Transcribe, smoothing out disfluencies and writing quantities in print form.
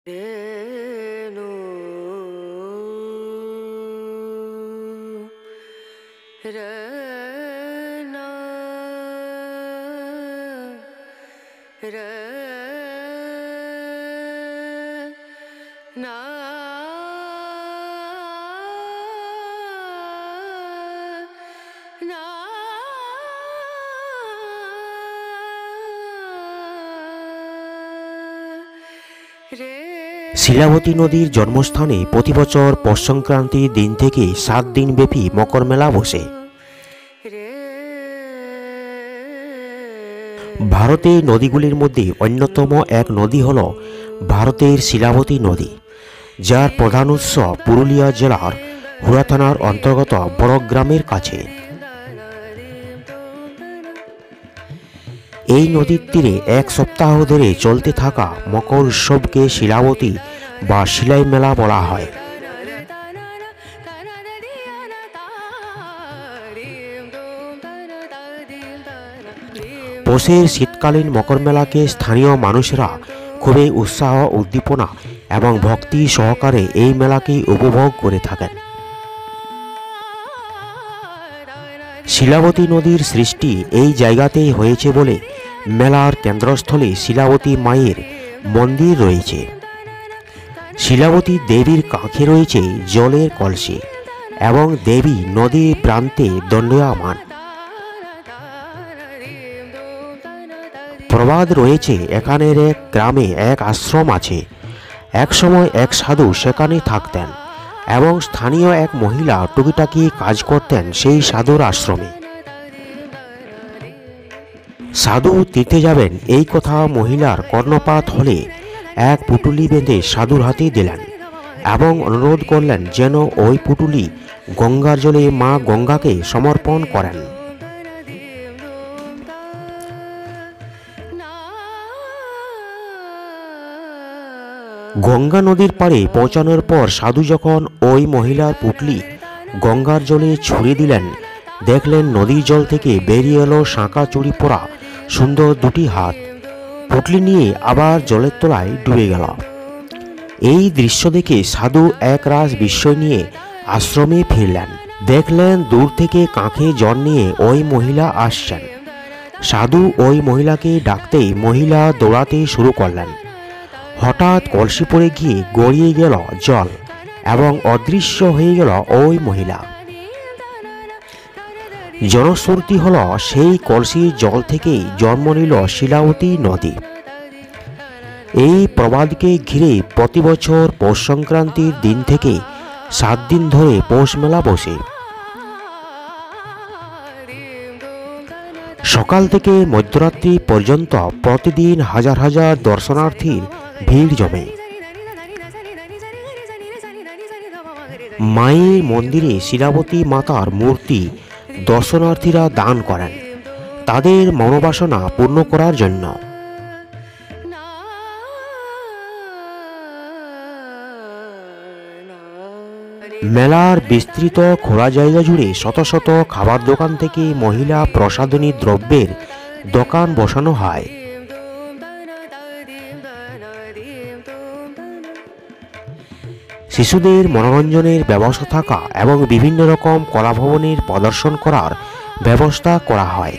রেণু রনা রনা না শিলাবতী নদীর জন্মস্থানে প্রতি বছর পৌষ সংক্রান্তির দিন থেকে 7 দিনব্যাপী মকর মেলা বসে। ভারতের নদীগুলির মধ্যে অন্যতম এক নদী হল ভারতের শিলাবতী নদী, যার প্রধান উৎস পুরুলিয়া জেলার হুড়া থানার অন্তর্গত বড়গ্রামের কাছে। এই নদীর তীরে এক সপ্তাহ ধরে চলতে থাকা মকর উৎসবকে শিলাবতী বা শিলাই মেলা বলা হয়। পৌষের শীতকালীন মকর মেলাকে স্থানীয় মানুষেরা খুবই উৎসাহ, উদ্দীপনা এবং ভক্তি সহকারে এই মেলাকে উপভোগ করে থাকেন। শিলাবতী নদীর সৃষ্টি এই জায়গাতেই হয়েছে বলে মেলার কেন্দ্রস্থলে শিলাবতী মায়ের মন্দির রয়েছে। শিলাবতী দেবীর কাঁখে রয়েছে জলের কলসি এবং দেবী নদীর প্রান্তে দণ্ডায়মান। প্রবাদ রয়েছে, এখানের এক গ্রামে এক আশ্রম আছে। একসময় এক সাধু সেখানে থাকতেন এবং স্থানীয় এক মহিলা টুকিটাকি কাজ করতেন সেই সাধুর আশ্রমে। সাধু তীর্থে যাবেন এই কথা মহিলার কর্ণপাত হলে এক পুটুলি বেঁধে সাধুর হাতে দিলেন এবং অনুরোধ করলেন যেন ওই পুটুলি গঙ্গার জলে মা গঙ্গাকে সমর্পণ করেন। গঙ্গা নদীর পাড়ে পৌঁছানোর পর সাধু যখন ওই মহিলার পুটলি গঙ্গার জলে ছুঁড়ে দিলেন, দেখলেন নদীর জল থেকে বেরিয়ে এলো শাঁখা চুড়ি পরা সুন্দর দুটি হাত। পুটলি নিয়ে আবার জলের তলায় ডুবে গেল। এই দৃশ্য দেখে সাধু একরাশ বিস্ময় নিয়ে আশ্রমে ফিরলেন। দেখলেন দূর থেকে কাঁখে জল নিয়ে ওই মহিলা আসছেন। সাধু ওই মহিলাকে ডাকতেই মহিলা দৌড়াতে শুরু করলেন। হঠাৎ কলসি পড়ে গিয়ে গড়িয়ে গেল জল এবং অদৃশ্য হয়ে গেল ওই মহিলা। জনশ্রুতি হল সেই কলসির জল থেকেই জন্ম নিল শিলাবতী নদী। এই প্রবাদকে ঘিরে প্রতি বছর পৌষ সংক্রান্তির দিন থেকে 7 দিন ধরে পৌষ মেলা বসে। সকাল থেকে মধ্যরাত্রি পর্যন্ত প্রতিদিন হাজার হাজার দর্শনার্থীর ভিড় জমে। মায়ের মন্দিরে শিলাবতী মাতার মূর্তি দর্শনার্থীরা দান করেন তাদের মনোবাসনা পূর্ণ করার জন্য। মেলার বিস্তৃত খোলা জায়গা জুড়ে শত শত খাবার দোকান থেকে মহিলা প্রসাধনী দ্রব্যের দোকান বসানো হয়। শিশুদের মনোরঞ্জনের ব্যবস্থা থাকা এবং বিভিন্ন রকম কলাভবনের প্রদর্শন করার ব্যবস্থা করা হয়।